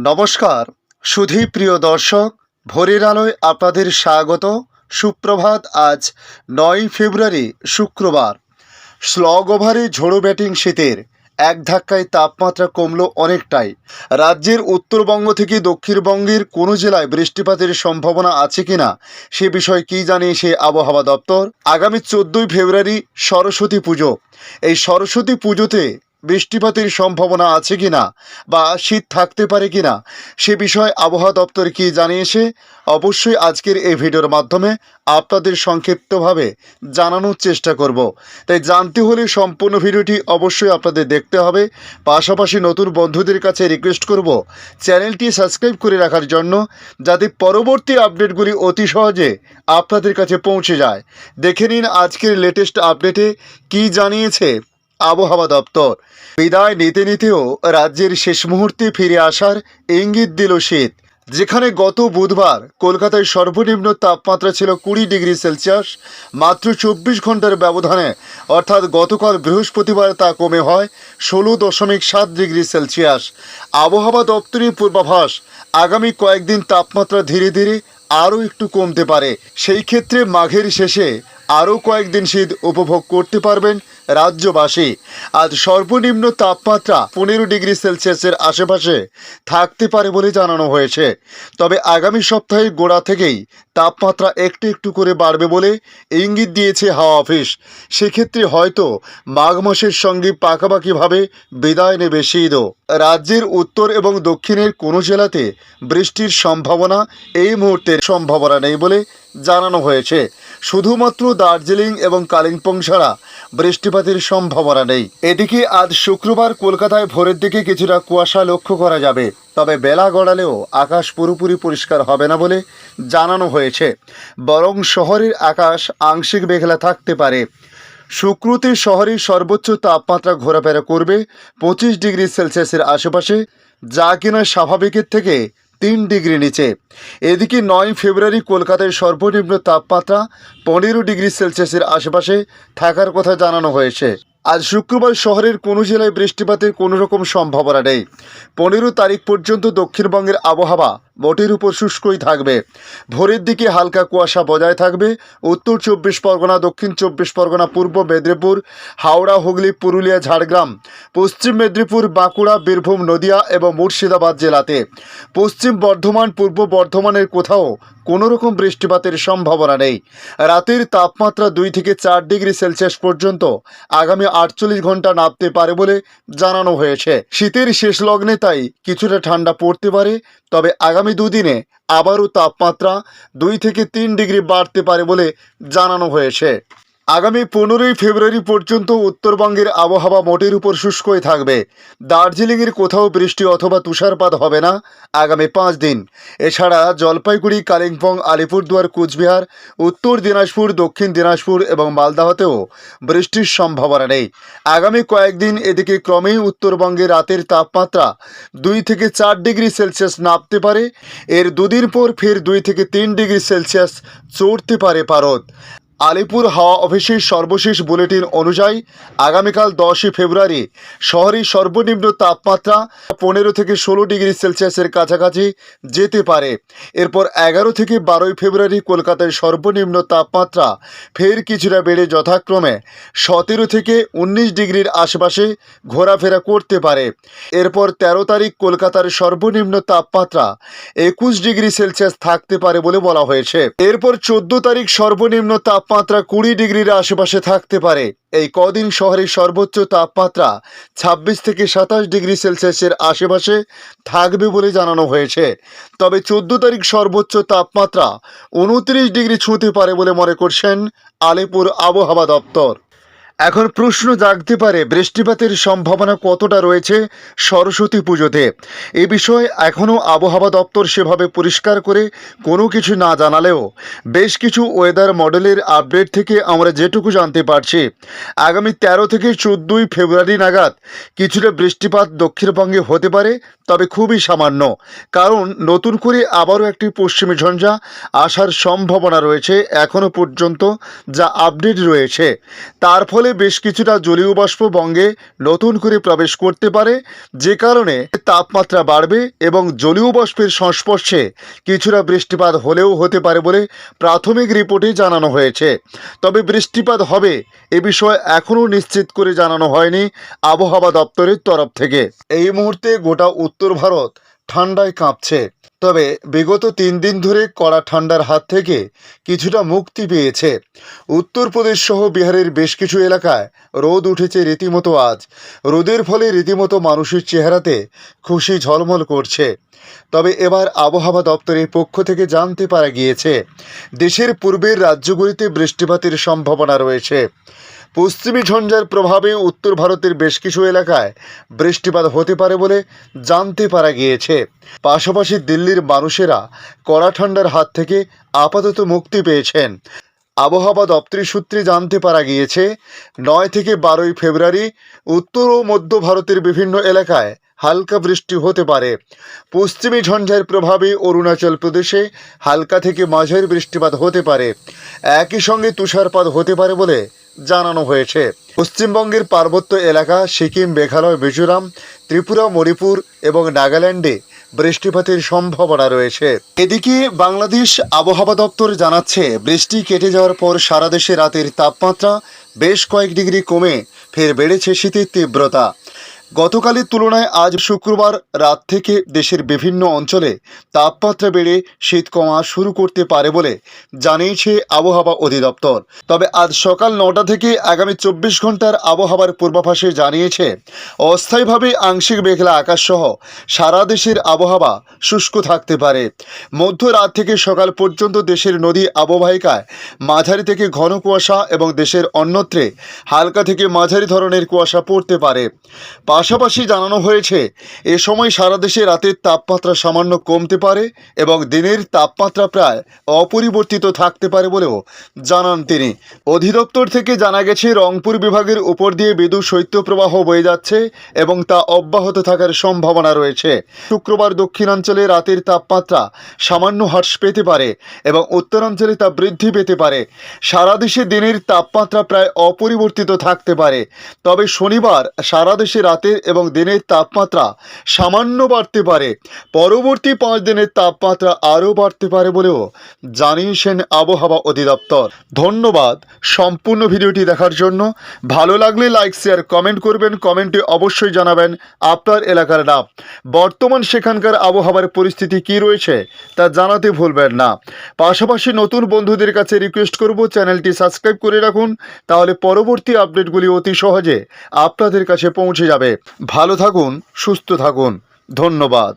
নমস্কার সুধীপ্রিয় দর্শক, ভোরের আলোয় আপনাদের স্বাগত। সুপ্রভাত। আজ ৯ ফেব্রুয়ারি শুক্রবার। স্লগ ওভারে ঝোড়ো ব্যাটিং শীতের এক ধাক্কায় তাপমাত্রা কমল অনেকটাই। রাজ্যের উত্তরবঙ্গ থেকে দক্ষিণবঙ্গের কোনো জেলায় বৃষ্টিপাতের সম্ভাবনা আছে কিনা সে বিষয়ে কী জানিয়েছে আবহাওয়া দপ্তর। আগামী 14ই ফেব্রুয়ারি সরস্বতী পুজো। এই সরস্বতী পুজোতে বৃষ্টিপাতের সম্ভাবনা আছে কিনা বা শীত থাকতে পারে কিনা সে বিষয়ে আবহাওয়া দপ্তর কী জানিয়েছে অবশ্যই আজকের এই ভিডিওর মাধ্যমে আপনাদের সংক্ষিপ্তভাবে জানানোর চেষ্টা করব। তাই জানতে হলে সম্পূর্ণ ভিডিওটি অবশ্যই আপনাদের দেখতে হবে। পাশাপাশি নতুন বন্ধুদের কাছে রিকোয়েস্ট করব চ্যানেলটি সাবস্ক্রাইব করে রাখার জন্য, যাতে পরবর্তী আপডেটগুলি অতি সহজে আপনাদের কাছে পৌঁছে যায়। দেখে নিন আজকের লেটেস্ট আপডেটে কী জানিয়েছে আবহাওয়া দপ্তর। বিদায় নিতে নিতেও রাজ্যের শেষ মুহূর্তে ফিরে আসার ইঙ্গিত দিল শীত। যেখানে গত বুধবার কলকাতায় সর্বনিম্ন তাপমাত্রা ছিল 20 ডিগ্রি সেলসিয়াস, মাত্র 24 ঘন্টার ব্যবধানে অর্থাৎ গতকাল বৃহস্পতিবার তা কমে হয় 16.7 ডিগ্রি সেলসিয়াস। আবহাওয়া দপ্তরের পূর্বাভাস, আগামী কয়েকদিন তাপমাত্রা ধীরে ধীরে আরও একটু কমতে পারে। সেই ক্ষেত্রে মাঘের শেষে আরও কয়েকদিন শীত উপভোগ করতে পারবেন রাজ্যবাসী। আজ সর্বনিম্ন তাপমাত্রা 15 ডিগ্রি সেলসিয়াসের আশেপাশে থাকতে পারে বলে জানানো হয়েছে। তবে আগামী সপ্তাহের গোড়া থেকেই তাপমাত্রা একটু একটু করে বাড়বে বলে ইঙ্গিত দিয়েছে হাওয়া অফিস। সেক্ষেত্রে হয়তো মাঘ মাসের সঙ্গে পাকাপাকিভাবে বিদায় নেবে শীতও। রাজ্যের উত্তর এবং দক্ষিণের কোনো জেলাতে বৃষ্টির সম্ভাবনা এই মুহূর্তে সম্ভাবনা নেই বলে জানানো হয়েছে। শুধুমাত্র দার্জিলিং এবং কালিম্পং ছাড়া বৃষ্টিপাতের সম্ভাবনা নেই। এদিকে আজ শুক্রবার কলকাতায় ভোরের দিকে কিছুটা কুয়াশা লক্ষ্য করা যাবে, তবে বেলা গড়ালেও আকাশ পুরোপুরি পরিষ্কার হবে না বলে জানানো হয়েছে। বরং শহরের আকাশ আংশিক মেঘলা থাকতে পারে। শুক্রতে শহরের সর্বোচ্চ তাপমাত্রা ঘোরাফেরা করবে 25 ডিগ্রি সেলসিয়াসের আশেপাশে, যা কিনা স্বাভাবিকের থেকে 3 ডিগ্রি নিচে। এদিকে 9 ফেব্রুয়ারি কলকাতায় সর্বনিম্ন তাপমাত্রা 15 ডিগ্রি সেলসিয়াসের আশেপাশে থাকার কথা জানানো হয়েছে। আজ শুক্রবার শহরের কোনো জেলায় বৃষ্টিপাতের কোনো রকম সম্ভাবনা নেই। 15 তারিখ পর্যন্ত দক্ষিণবঙ্গের আবহাওয়া মোটের উপর শুষ্কই থাকবে। ভোরের দিকে হালকা কুয়াশা বজায় থাকবে উত্তর 24 পরগনা, দক্ষিণ 24 পরগনা, পূর্ব মেদিনীপুর, হাওড়া, হুগলি, পুরুলিয়া, ঝাড়গ্রাম, পশ্চিম মেদিনীপুর, বাঁকুড়া, বীরভূম, নদিয়া এবং মুর্শিদাবাদ জেলাতে। পশ্চিম বর্ধমান, পূর্ব বর্ধমানের কোথাও কোনো রকম বৃষ্টিপাতের সম্ভাবনা নেই। রাতের তাপমাত্রা 2 থেকে 4 ডিগ্রি সেলসিয়াস পর্যন্ত আগামী 48 ঘন্টা নামতে পারে বলে জানানো হয়েছে। শীতের শেষ লগ্নে তাই কিছুটা ঠান্ডা পড়তে পারে, তবে আগামী দুদিনে আবারও তাপমাত্রা 2 থেকে 3 ডিগ্রি বাড়তে পারে বলে জানানো হয়েছে। আগামী 15ই ফেব্রুয়ারি পর্যন্ত উত্তরবঙ্গের আবহাওয়া মোটের উপর শুষ্কই থাকবে। দার্জিলিংয়ের কোথাও বৃষ্টি অথবা তুষারপাত হবে না আগামী 5 দিন। এছাড়া জলপাইগুড়ি, কালিম্পং, আলিপুরদুয়ার, কুচবিহার, উত্তর দিনাজপুর, দক্ষিণ দিনাজপুর এবং মালদাহতেও বৃষ্টির সম্ভাবনা নেই আগামী কয়েকদিন। এদিকে ক্রমেই উত্তরবঙ্গে রাতের তাপমাত্রা 2 থেকে 4 ডিগ্রি সেলসিয়াস নামতে পারে। এর দুদিন পর ফের 2 থেকে 3 ডিগ্রি সেলসিয়াস চড়তে পারে পারদ। আলিপুর হাওয়া অফিসের সর্বশেষ বুলেটিন অনুযায়ী আগামীকাল 10ই ফেব্রুয়ারি শহরের সর্বনিম্ন তাপমাত্রা 15 থেকে 16 ডিগ্রি সেলসিয়াসের কাছাকাছি যেতে পারে। এরপর 11 থেকে 12ই ফেব্রুয়ারি কলকাতায় সর্বনিম্ন তাপমাত্রা ফের কিছুটা বেড়ে যথাক্রমে 17 থেকে 19 ডিগ্রির আশেপাশে ঘোরাফেরা করতে পারে। এরপর 13 তারিখ কলকাতার সর্বনিম্ন তাপমাত্রা 21 ডিগ্রি সেলসিয়াস থাকতে পারে বলে বলা হয়েছে। এরপর 14 তারিখ সর্বনিম্ন তাপমাত্রা 20 ডিগ্রির আশেপাশে থাকতে পারে। এই কদিন শহরের সর্বোচ্চ তাপমাত্রা 26 থেকে 27 ডিগ্রি সেলসিয়াসের আশেপাশে থাকবে বলে জানানো হয়েছে। তবে 14 তারিখ সর্বোচ্চ তাপমাত্রা 29 ডিগ্রি ছুঁতে পারে বলে মনে করছেন আলিপুর আবহাওয়া দপ্তর। এখন প্রশ্ন জাগতে পারে, বৃষ্টিপাতের সম্ভাবনা কতটা রয়েছে সরস্বতী পুজোতে? এ বিষয়ে এখনও আবহাওয়া দপ্তর সেভাবে পরিষ্কার করে কোনো কিছু না জানালেও বেশ কিছু ওয়েদার মডেলের আপডেট থেকে আমরা যেটুকু জানতে পারছি, আগামী 13 থেকে 14ই ফেব্রুয়ারি নাগাদ কিছুটা বৃষ্টিপাত দক্ষিণবঙ্গে হতে পারে, তবে খুবই সামান্য। কারণ নতুন করে আবারও একটি পশ্চিমী ঝঞ্ঝা আসার সম্ভাবনা রয়েছে এখনও পর্যন্ত যা আপডেট রয়েছে। তার ফলে বেশ কিছুটা জলীয় বাষ্প বঙ্গে নতুন করে প্রবেশ করতে পারে, যে কারণে তাপমাত্রা বাড়বে এবং জলীয় বাষ্পের সংস্পর্শে কিছুটা বৃষ্টিপাত হলেও হতে পারে বলে প্রাথমিক রিপোর্টে জানানো হয়েছে। তবে বৃষ্টিপাত হবে এ বিষয়ে এখনও নিশ্চিত করে জানানো হয়নি আবহাওয়া দপ্তরের তরফ থেকে। এই মুহূর্তে গোটা উত্তর ভারত ঠান্ডায় কাঁপছে। তবে বিগত 3 দিন ধরে কড়া ঠান্ডার হাত থেকে কিছুটা মুক্তি পেয়েছে। উত্তরপ্রদেশ সহ বিহারের বেশ কিছু এলাকায় রোদ উঠেছে রীতিমতো আজ। রোদের ফলে রীতিমতো মানুষের চেহারাতে খুশি ঝলমল করছে। তবে এবার আবহাওয়া দপ্তরের পক্ষ থেকে জানতে পারা গিয়েছে দেশের পূর্বের রাজ্যগুলিতে বৃষ্টিপাতের সম্ভাবনা রয়েছে। পশ্চিমী ঝঞ্ঝার প্রভাবে উত্তর ভারতের বেশ কিছু এলাকায় বৃষ্টিপাত হতে পারে বলে জানতে পারা গিয়েছে। পাশাপাশি দিল্লির মানুষেরা কড়া ঠান্ডার হাত থেকে আপাতত মুক্তি পেয়েছেন। আবহাওয়া দপ্তরের সূত্রে জানতে পারা গিয়েছে 9 থেকে 12 ফেব্রুয়ারি উত্তর ও মধ্য ভারতের বিভিন্ন এলাকায় হালকা বৃষ্টি হতে পারে। পশ্চিমী ঝঞ্ঝার প্রভাবে অরুণাচল প্রদেশে হালকা থেকে মাঝারি বৃষ্টিপাত হতে পারে। একই সঙ্গে তুষারপাত হতে পারে বলে জানানো হয়েছে। পশ্চিমবঙ্গের পার্বত্য এলাকা সিকিম, মেঘালয়, মিজোরাম, ত্রিপুরা, মণিপুর এবং নাগাল্যান্ডে বৃষ্টিপাতের সম্ভাবনা রয়েছে। এদিকে বাংলাদেশ আবহাওয়া দপ্তর জানাচ্ছে বৃষ্টি কেটে যাওয়ার পর সারা দেশে রাতের তাপমাত্রা বেশ কয়েক ডিগ্রি কমে ফের বেড়েছে শীতের তীব্রতা। গতকালের তুলনায় আজ শুক্রবার রাত থেকে দেশের বিভিন্ন অঞ্চলে তাপমাত্রা বেড়ে শীত কমা শুরু করতে পারে বলে জানিয়েছে আবহাওয়া অধিদপ্তর। তবে আজ সকাল 9টা থেকে আগামী 24 ঘন্টার আবহাওয়ার পূর্বাভাসে জানিয়েছে অস্থায়ীভাবে আংশিক মেঘলা আকাশসহ সারা দেশের আবহাওয়া শুষ্ক থাকতে পারে। মধ্যরাত থেকে সকাল পর্যন্ত দেশের নদী অববাহিকায় মাঝারি থেকে ঘন কুয়াশা এবং দেশের অন্যত্রে হালকা থেকে মাঝারি ধরনের কুয়াশা পড়তে পারে। পাশাপাশি জানানো হয়েছে এ সময় সারা দেশে রাতের তাপমাত্রা সামান্য কমতে পারে এবং দিনের তাপমাত্রা প্রায় অপরিবর্তিত থাকতে পারে বলেও জানান তিনি। অধিদপ্তর থেকে জানা গেছে রংপুর বিভাগের উপর দিয়ে বিদ্যুৎ শৈত্যপ্রবাহ বয়ে যাচ্ছে এবং তা অব্যাহত থাকার সম্ভাবনা রয়েছে। শুক্রবার দক্ষিণাঞ্চলে রাতের তাপমাত্রা সামান্য হ্রাস পেতে পারে এবং উত্তরাঞ্চলে তা বৃদ্ধি পেতে পারে। সারা দেশে দিনের তাপমাত্রা প্রায় অপরিবর্তিত থাকতে পারে। তবে শনিবার সারা দেশে রাতের এবং দিনের তাপমাত্রা সামান্য বাড়তে পারে। পরবর্তী 5 দিনের তাপমাত্রা আরও বাড়তে পারে বলেও জানিয়েছেন আবহাওয়া অধিদপ্তর। ধন্যবাদ সম্পূর্ণ ভিডিওটি দেখার জন্য। ভালো লাগলে লাইক, শেয়ার, কমেন্ট করবেন। কমেন্টে অবশ্যই জানাবেন আপনার এলাকার নাম। বর্তমান সেখানকার আবহাওয়ার পরিস্থিতি কী রয়েছে তা জানাতে ভুলবেন না। পাশাপাশি নতুন বন্ধুদের কাছে রিকোয়েস্ট করব চ্যানেলটি সাবস্ক্রাইব করে রাখুন, তাহলে পরবর্তী আপডেটগুলি অতি সহজে আপনাদের কাছে পৌঁছে যাবে। ভালো থাকুন, সুস্থ থাকুন। ধন্যবাদ।